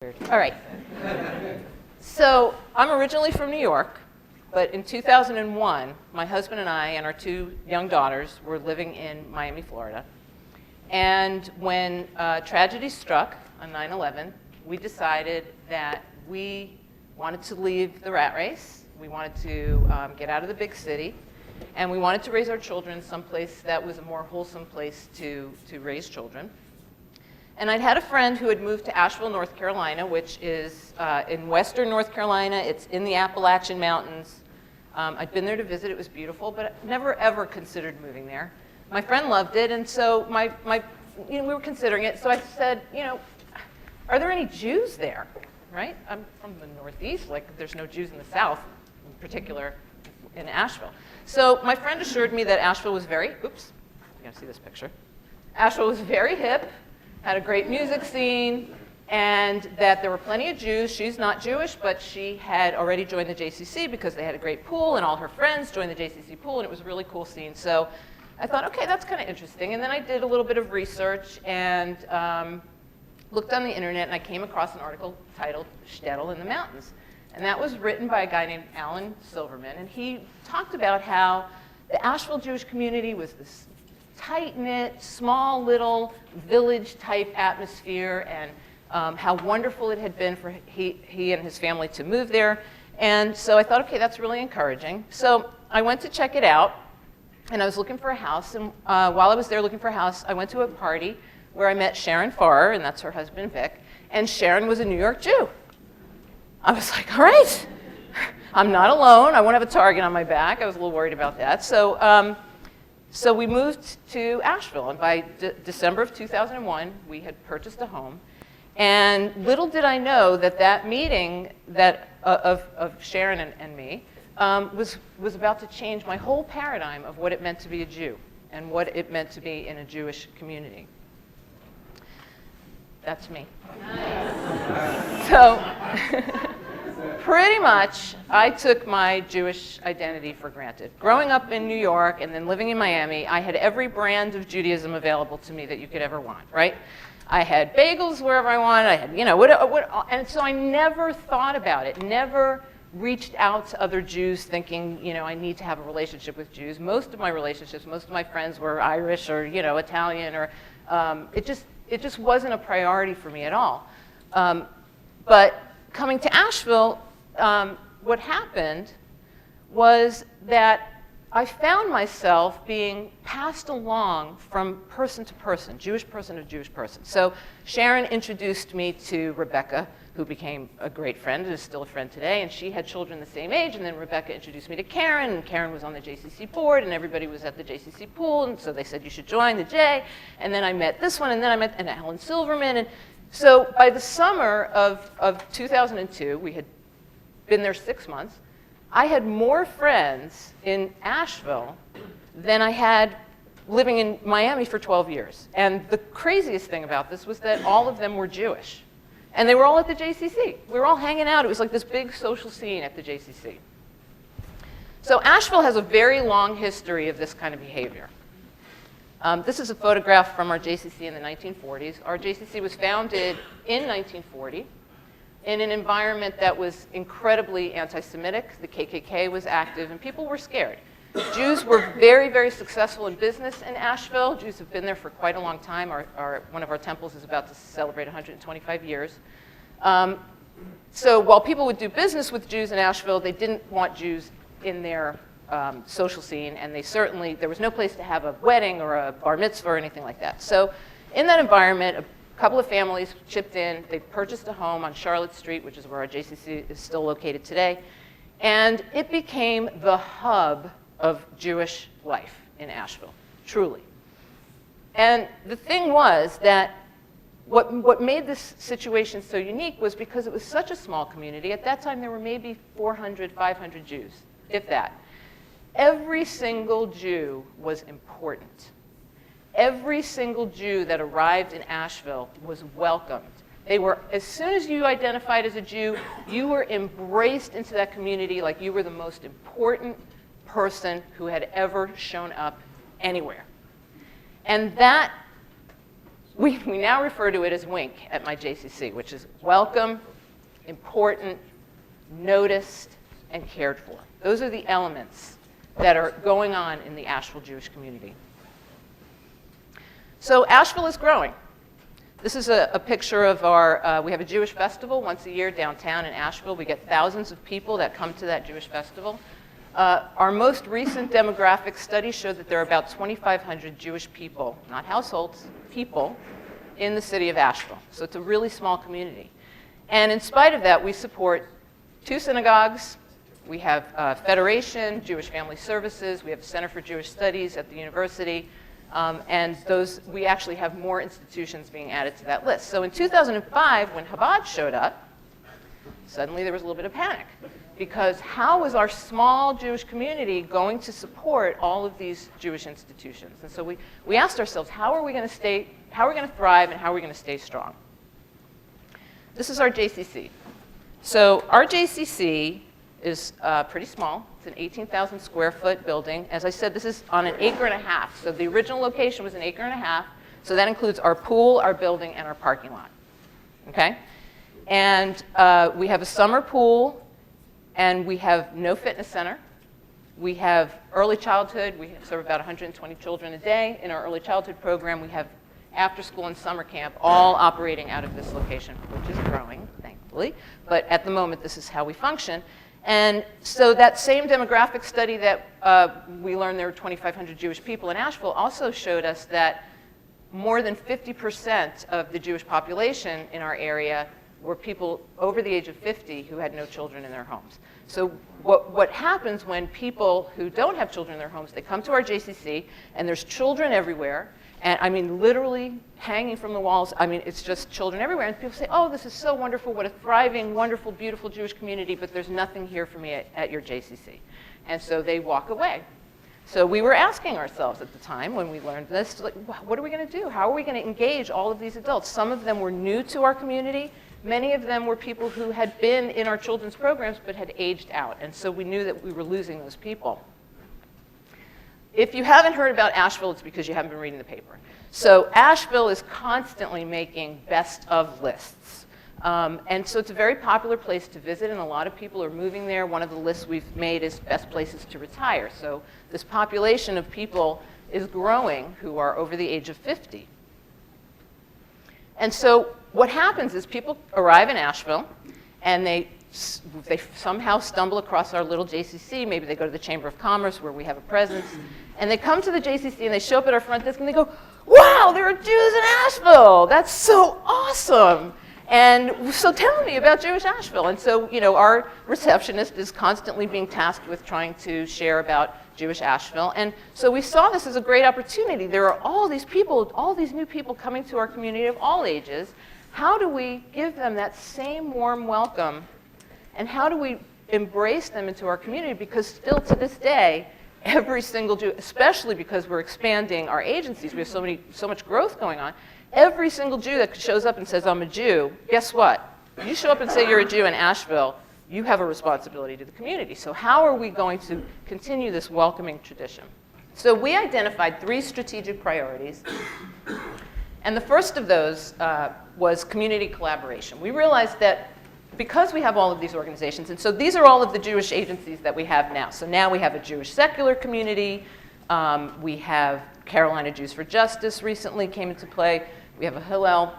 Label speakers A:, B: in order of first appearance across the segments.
A: All right. So I'm originally from New York, but in 2001, my husband and I and our two young daughters were living in Miami, Florida. And when tragedy struck on 9/11, we decided that we wanted to leave the rat race. We wanted to get out of the big city, and we wanted to raise our children someplace that was a more wholesome place to raise children. And I'd had a friend who had moved to Asheville, North Carolina, which is in western North Carolina. It's in the Appalachian Mountains. I'd been there to visit. It was beautiful, but I never, ever considered moving there. My friend loved it, and so we were considering it. So I said, are there any Jews there? Right? I'm from the Northeast. Like, there's no Jews in the South, in particular in Asheville. So my friend assured me that Asheville was very, oops, you gotta see this picture. Asheville was very hip, had a great music scene, and that there were plenty of Jews. She's not Jewish, but she had already joined the JCC because they had a great pool, and all her friends joined the JCC pool, and it was a really cool scene. So I thought, okay, that's kind of interesting. And then I did a little bit of research and looked on the internet, and I came across an article titled Shtetl in the Mountains. And that was written by a guy named Alan Silverman, and he talked about how the Asheville Jewish community was this tight-knit, small little village-type atmosphere, and how wonderful it had been for he and his family to move there. And so I thought, okay, that's really encouraging. So I went to check it out, and I was looking for a house. And while I was there looking for a house, I went to a party where I met Sharon Far, and that's her husband, Vic, and Sharon was a New York Jew. I was like, all right, I'm not alone. I won't have a target on my back. I was a little worried about that. So we moved to Asheville, and by December of 2001, we had purchased a home. And little did I know that that meeting of Sharon and me was about to change my whole paradigm of what it meant to be a Jew and what it meant to be in a Jewish community. That's me. Nice. So pretty much, I took my Jewish identity for granted. Growing up in New York and then living in Miami, I had every brand of Judaism available to me that you could ever want, right? I had bagels wherever I wanted. I had, and so I never thought about it, never reached out to other Jews thinking, I need to have a relationship with Jews. Most of my relationships, most of my friends were Irish or, Italian, or it just wasn't a priority for me at all. But coming to Asheville, what happened was that I found myself being passed along from person to person, Jewish person to Jewish person. So Sharon introduced me to Rebecca, who became a great friend and is still a friend today, and she had children the same age, and then Rebecca introduced me to Karen, and Karen was on the JCC board, and everybody was at the JCC pool, and so they said you should join the J, and then I met this one, and then I met Alan Silverman, and so by the summer of 2002, we had been there 6 months, I had more friends in Asheville than I had living in Miami for 12 years. And the craziest thing about this was that all of them were Jewish. And they were all at the JCC. We were all hanging out. It was like this big social scene at the JCC. So Asheville has a very long history of this kind of behavior. This is a photograph from our JCC in the 1940s. Our JCC was founded in 1940 in an environment that was incredibly anti-Semitic. The KKK was active, and people were scared. Jews were very, very successful in business in Asheville. Jews have been there for quite a long time. One of our temples is about to celebrate 125 years. So while people would do business with Jews in Asheville, they didn't want Jews in their social scene, and there was no place to have a wedding or a bar mitzvah or anything like that. So in that environment, a couple of families chipped in. They purchased a home on Charlotte Street, which is where our JCC is still located today, and it became the hub of Jewish life in Asheville, truly. And the thing was that what made this situation so unique was because it was such a small community. At that time, there were maybe 400, 500 Jews, if that. Every single Jew was important. Every single Jew that arrived in Asheville was welcomed. As soon as you identified as a Jew, you were embraced into that community like you were the most important person who had ever shown up anywhere. And that we now refer to it as WINK at my JCC, which is welcome, important, noticed, and cared for. Those are the elements that are going on in the Asheville Jewish community. So Asheville is growing. This is a picture of our, we have a Jewish festival once a year downtown in Asheville. We get thousands of people that come to that Jewish festival. Our most recent demographic study showed that there are about 2,500 Jewish people, not households, people, in the city of Asheville. So it's a really small community. And in spite of that, we support 2 synagogues. We have Federation, Jewish Family Services. We have a Center for Jewish Studies at the university. And we actually have more institutions being added to that list. So in 2005, when Chabad showed up, suddenly there was a little bit of panic. Because how was our small Jewish community going to support all of these Jewish institutions? And so we asked ourselves, how are we going to thrive, and how are we going to stay strong? This is our JCC. So our JCC is pretty small. It's an 18,000 square foot building. As I said, this is on an 1.5 acres. So the original location was an 1.5 acres. So that includes our pool, our building, and our parking lot. Okay? And we have a summer pool, and we have no fitness center. We have early childhood. We serve about 120 children a day. In our early childhood program, we have after school and summer camp, all operating out of this location, which is growing, thankfully. But at the moment, this is how we function. And so that same demographic study that we learned there were 2,500 Jewish people in Asheville also showed us that more than 50% of the Jewish population in our area were people over the age of 50 who had no children in their homes. So what happens when people who don't have children in their homes, they come to our JCC, and there's children everywhere, and I mean literally hanging from the walls. I mean, it's just children everywhere. And people say, oh, this is so wonderful, what a thriving, wonderful, beautiful Jewish community, but there's nothing here for me at your JCC. And so they walk away. So we were asking ourselves at the time when we learned this, like, what are we going to do? How are we going to engage all of these adults? Some of them were new to our community. Many of them were people who had been in our children's programs but had aged out. And so we knew that we were losing those people. If you haven't heard about Asheville, it's because you haven't been reading the paper. So Asheville is constantly making best of lists. And so it's a very popular place to visit, and a lot of people are moving there. One of the lists we've made is best places to retire. So this population of people is growing who are over the age of 50. And so what happens is people arrive in Asheville, and they somehow stumble across our little JCC. Maybe they go to the Chamber of Commerce where we have a presence. And they come to the JCC, and they show up at our front desk, and they go, wow, there are Jews in Asheville. That's so awesome. And so tell me about Jewish Asheville. And so, you know, our receptionist is constantly being tasked with trying to share about Jewish Asheville. And so we saw this as a great opportunity. There are all these people, all these new people coming to our community of all ages. How do we give them that same warm welcome? And how do we embrace them into our community? Because still to this day, every single Jew, especially because we're expanding our agencies, we have so much growth going on, every single Jew that shows up and says, I'm a Jew, guess what? You show up and say you're a Jew in Asheville, you have a responsibility to the community. So how are we going to continue this welcoming tradition? So we identified 3 strategic priorities. And the first of those was community collaboration. We realized that because we have all of these organizations, and so these are all of the Jewish agencies that we have now. So now we have a Jewish secular community. We have Carolina Jews for Justice recently came into play. We have a Hillel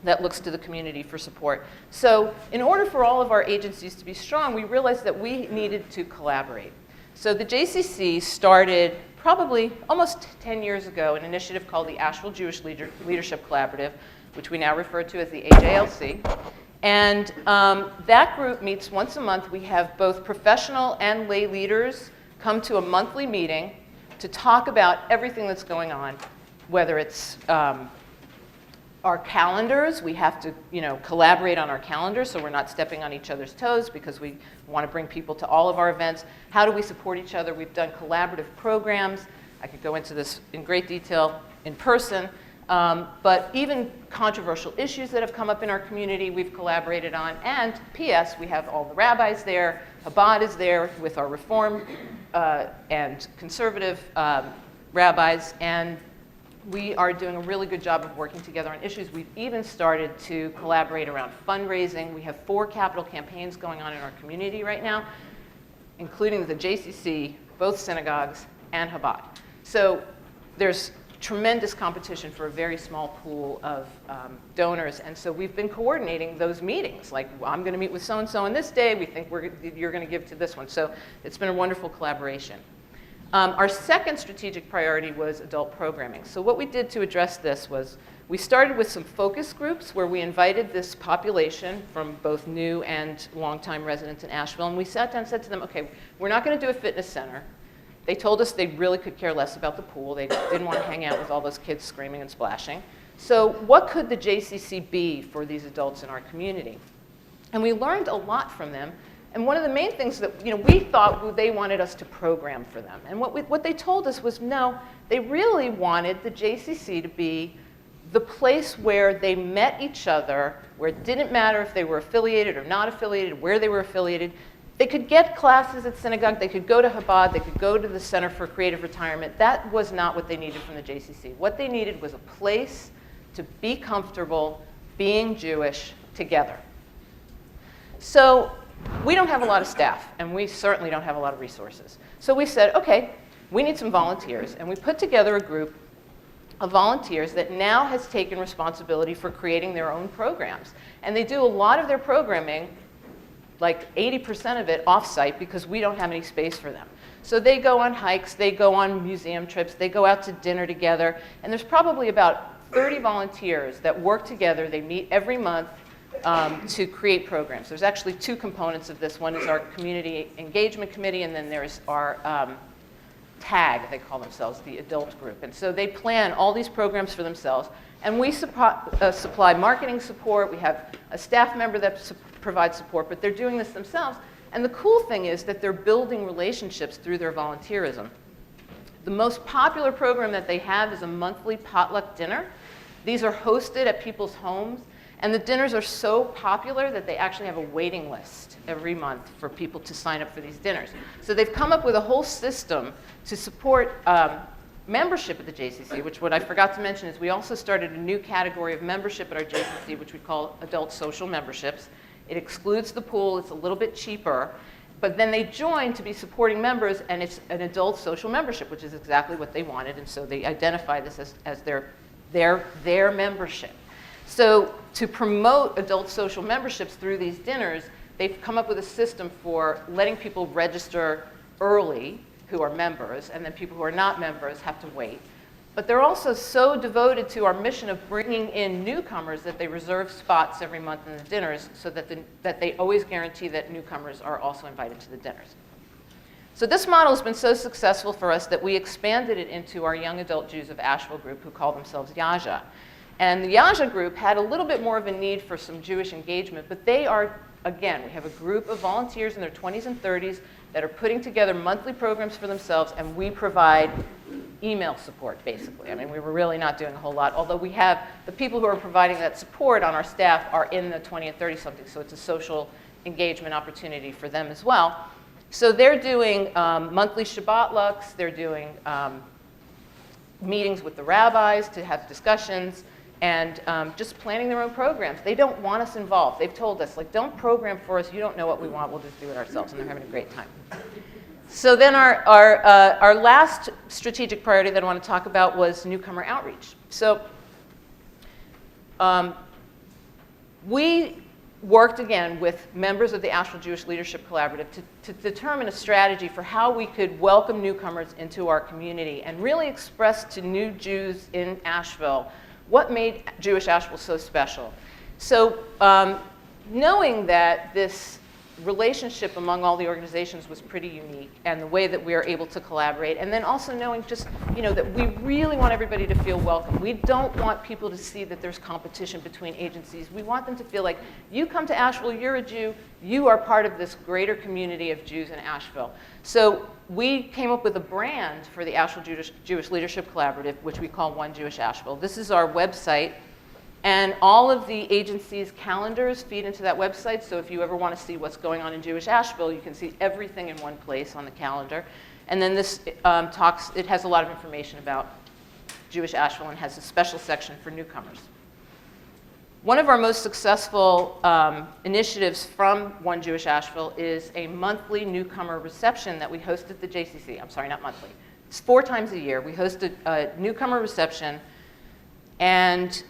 A: that looks to the community for support. So in order for all of our agencies to be strong, we realized that we needed to collaborate. So the JCC started probably almost 10 years ago an initiative called the Asheville Jewish Leadership Collaborative, which we now refer to as the AJLC. And that group meets once a month. We have both professional and lay leaders come to a monthly meeting to talk about everything that's going on, whether it's our calendars. We have to, collaborate on our calendars so we're not stepping on each other's toes because we want to bring people to all of our events. How do we support each other? We've done collaborative programs. I could go into this in great detail in person. But even controversial issues that have come up in our community, we've collaborated on. And P.S., we have all the rabbis there. Chabad is there with our Reform and conservative rabbis. And we are doing a really good job of working together on issues. We've even started to collaborate around fundraising. We have 4 capital campaigns going on in our community right now, including the JCC, both synagogues, and Chabad. So there's tremendous competition for a very small pool of donors, and so we've been coordinating those meetings. Like, well, I'm going to meet with so-and-so on this day. We think you're going to give to this one. So it's been a wonderful collaboration. Our second strategic priority was adult programming. So what we did to address this was we started with some focus groups where we invited this population from both new and longtime residents in Asheville, and we sat down and said to them, okay, we're not going to do a fitness center. They told us they really could care less about the pool. They didn't want to hang out with all those kids screaming and splashing. So what could the JCC be for these adults in our community? And we learned a lot from them. And one of the main things that we thought they wanted us to program for them. And what they told us was, no, they really wanted the JCC to be the place where they met each other, where it didn't matter if they were affiliated or not affiliated, where they were affiliated. They could get classes at synagogue, they could go to Chabad, they could go to the Center for Creative Retirement. That was not what they needed from the JCC. What they needed was a place to be comfortable being Jewish together. So we don't have a lot of staff, and we certainly don't have a lot of resources. So we said, okay, we need some volunteers, and we put together a group of volunteers that now has taken responsibility for creating their own programs. And they do a lot of their programming, like 80% of it off-site, because we don't have any space for them. So they go on hikes, they go on museum trips, they go out to dinner together, and there's probably about 30 volunteers that work together. They meet every month to create programs. There's actually 2 components of this. One is our Community Engagement Committee, and then there's our TAG, they call themselves, the adult group. And so they plan all these programs for themselves, and we supply marketing support. We have a staff member that provides support, but they're doing this themselves. And the cool thing is that they're building relationships through their volunteerism. The most popular program that they have is a monthly potluck dinner. These are hosted at people's homes, and the dinners are so popular that they actually have a waiting list every month for people to sign up for these dinners. So they've come up with a whole system to support membership at the JCC, which what I forgot to mention is we also started a new category of membership at our JCC, which we call adult social memberships. It excludes the pool, it's a little bit cheaper, but then they join to be supporting members, and it's an adult social membership, which is exactly what they wanted, and so they identify this as their membership. So to promote adult social memberships through these dinners, they've come up with a system for letting people register early who are members, and then people who are not members have to wait. But they're also so devoted to our mission of bringing in newcomers that they reserve spots every month in the dinners so that they always guarantee that newcomers are also invited to the dinners. So this model has been so successful for us that we expanded it into our Young Adult Jews of Asheville group, who call themselves Yaja. And the Yaja group had a little bit more of a need for some Jewish engagement, but they are, again, we have a group of volunteers in their 20s and 30s that are putting together monthly programs for themselves, and we provide email support, basically. I mean, we were really not doing a whole lot, although we have the people who are providing that support on our staff are in the 20 and 30-something, so it's a social engagement opportunity for them as well. So they're doing monthly Shabbat lux, they're doing meetings with the rabbis to have discussions, and just planning their own programs. They don't want us involved. They've told us, like, don't program for us. You don't know what we want. We'll just do it ourselves. And they're having a great time. So then our last strategic priority that I want to talk about was newcomer outreach. So we worked again with members of the Asheville Jewish Leadership Collaborative to determine a strategy for how we could welcome newcomers into our community and really express to new Jews in Asheville what made Jewish Asheville so special. So knowing that this relationship among all the organizations was pretty unique, and the way that we are able to collaborate, and then also knowing just, that we really want everybody to feel welcome. We don't want people to see that there's competition between agencies. We want them to feel like, you come to Asheville, you're a Jew, you are part of this greater community of Jews in Asheville. So we came up with a brand for the Asheville Jewish Leadership Collaborative, which we call One Jewish Asheville. This is our website. And all of the agencies' calendars feed into that website, so if you ever want to see what's going on in Jewish Asheville, you can see everything in one place on the calendar. And then this it has a lot of information about Jewish Asheville and has a special section for newcomers. One of our most successful initiatives from One Jewish Asheville is a monthly newcomer reception that we host at the JCC. I'm sorry, not monthly. It's 4 times a year. We host a newcomer reception. And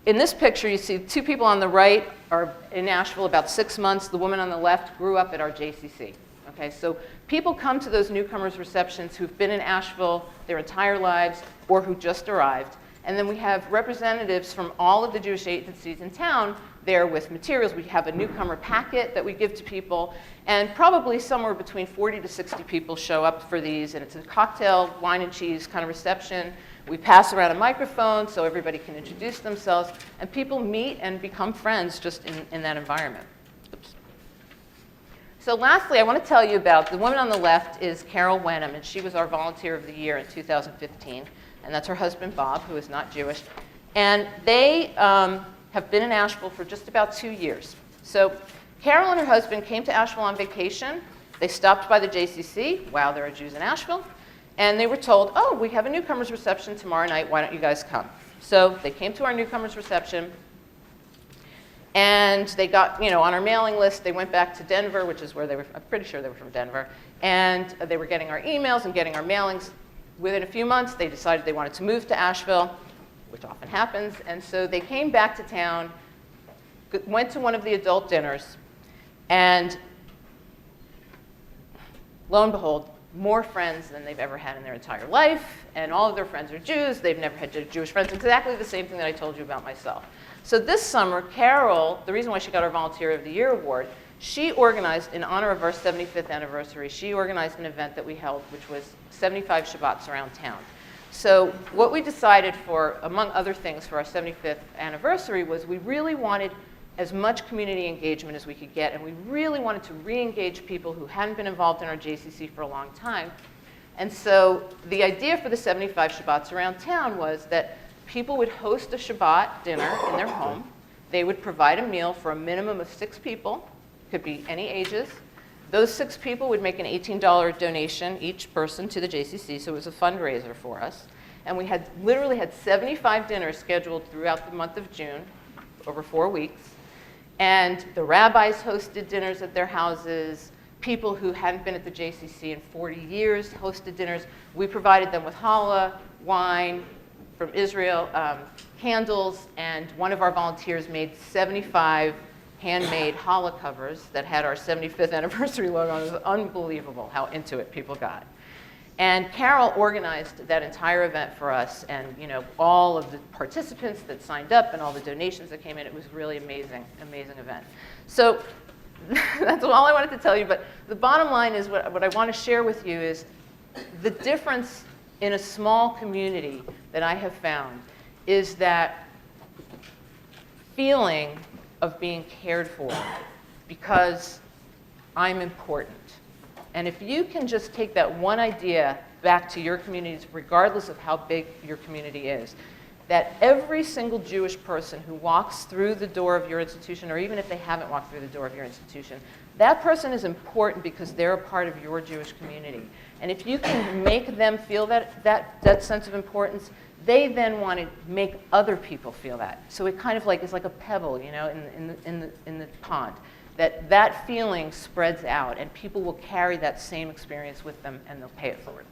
A: in this picture, you see 2 people on the right are in Asheville about 6 months. The woman on the left grew up at our JCC. Okay, so people come to those newcomers receptions who've been in Asheville their entire lives or who just arrived. And then we have representatives from all of the Jewish agencies in town there with materials. We have a newcomer packet that we give to people, and probably somewhere between 40 to 60 people show up for these, and it's a cocktail, wine and cheese kind of reception. We pass around a microphone so everybody can introduce themselves, and people meet and become friends just in that environment. Oops. So lastly, I want to tell you about the woman on the left is Carol Wenham, and she was our Volunteer of the Year in 2015. And that's her husband, Bob, who is not Jewish. And they have been in Asheville for just about 2 years. So Carol and her husband came to Asheville on vacation. They stopped by the JCC. Wow, there are Jews in Asheville. And they were told, oh, we have a newcomers reception tomorrow night. Why don't you guys come? So they came to our newcomers reception. And they got, on our mailing list. They went back to Denver, which is where they were. I'm pretty sure they were from Denver. And they were getting our emails and getting our mailings. Within a few months, they decided they wanted to move to Asheville, which often happens. And so they came back to town, went to one of the adult dinners, and lo and behold, more friends than they've ever had in their entire life. And all of their friends are Jews. They've never had Jewish friends. Exactly the same thing that I told you about myself. So this summer, Carol, the reason why she got our Volunteer of the Year award, she organized, in honor of our 75th anniversary, she organized an event that we held, which was 75 Shabbats around town. So what we decided for, among other things, for our 75th anniversary was we really wanted as much community engagement as we could get, and we really wanted to re-engage people who hadn't been involved in our JCC for a long time. And so the idea for the 75 Shabbats around town was that people would host a Shabbat dinner in their home. They would provide a meal for a minimum of 6 people. Could be any ages. Those 6 people would make an $18 donation each person to the JCC, so it was a fundraiser for us. And we had literally had 75 dinners scheduled throughout the month of June, over 4 weeks. And the rabbis hosted dinners at their houses. People who hadn't been at the JCC in 40 years hosted dinners. We provided them with challah, wine from Israel, candles, and one of our volunteers made 75 handmade challah covers that had our 75th anniversary logo on. It was unbelievable how into it people got. And Carol organized that entire event for us, and all of the participants that signed up and all the donations that came in. It was really amazing, amazing event. So that's all I wanted to tell you, but the bottom line is what I want to share with you is the difference in a small community that I have found is that feeling of being cared for because I'm important. And if you can just take that one idea back to your communities, regardless of how big your community is, that every single Jewish person who walks through the door of your institution, or even if they haven't walked through the door of your institution, that person is important because they're a part of your Jewish community. And if you can make them feel that sense of importance, they then want to make other people feel that. So it kind of is like a pebble, in the pond. That feeling spreads out, and people will carry that same experience with them, and they'll pay it forward.